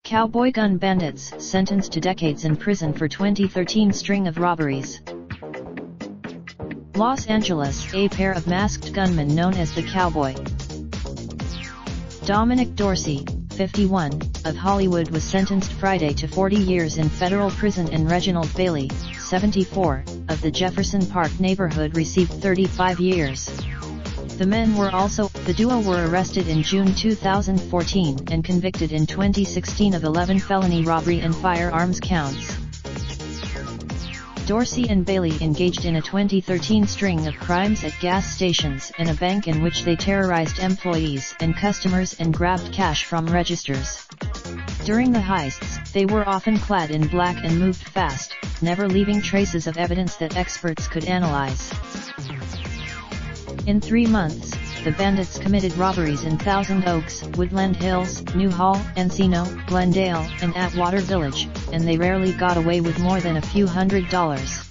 Cowboy Gun Bandits sentenced to decades in prison for 2013 string of robberies. Los Angeles, a pair of masked gunmen known as the Cowboy. Dominic Dorsey, 51, of Hollywood was sentenced Friday to 40 years in federal prison, and Reginald Bailey, 74, of the Jefferson Park neighborhood received 35 years. The duo were arrested in June 2014 and convicted in 2016 of 11 felony robbery and firearms counts. Dorsey and Bailey engaged in a 2013 string of crimes at gas stations and a bank in which they terrorized employees and customers and grabbed cash from registers. During the heists, they were often clad in black and moved fast, never leaving traces of evidence that experts could analyze. In 3 months, the bandits committed robberies in Thousand Oaks, Woodland Hills, Newhall, Encino, Glendale, and Atwater Village, and they rarely got away with more than a few $100s.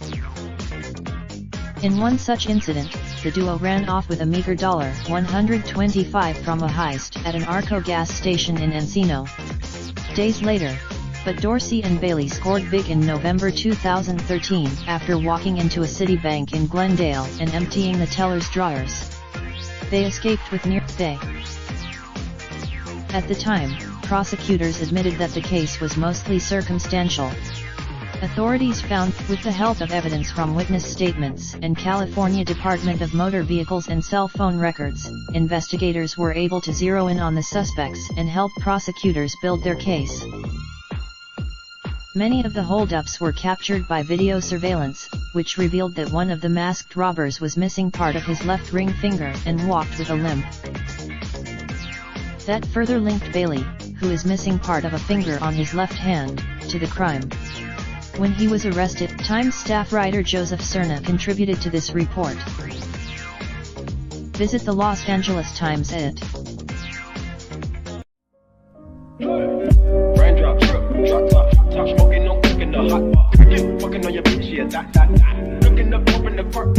In one such incident, the duo ran off with a meager $125 from a heist at an Arco gas station in Encino. Days later, but Dorsey and Bailey scored big in November 2013 after walking into a city bank in Glendale and emptying the teller's drawers. They escaped with near they. At the time, prosecutors admitted that the case was mostly circumstantial. Authorities found, with the help of evidence from witness statements and California Department of Motor Vehicles and cell phone records, investigators were able to zero in on the suspects and help prosecutors build their case. Many of the holdups were captured by video surveillance, which revealed that one of the masked robbers was missing part of his left ring finger and walked with a limp. That further linked Bailey, who is missing part of a finger on his left hand, to the crime. When he was arrested, Times staff writer Joseph Cerna contributed to this report. Visit the Los Angeles Times @ Smoking, no cooking, the hot pot. Fucking on your bitch, yeah, that. Looking up, open the park.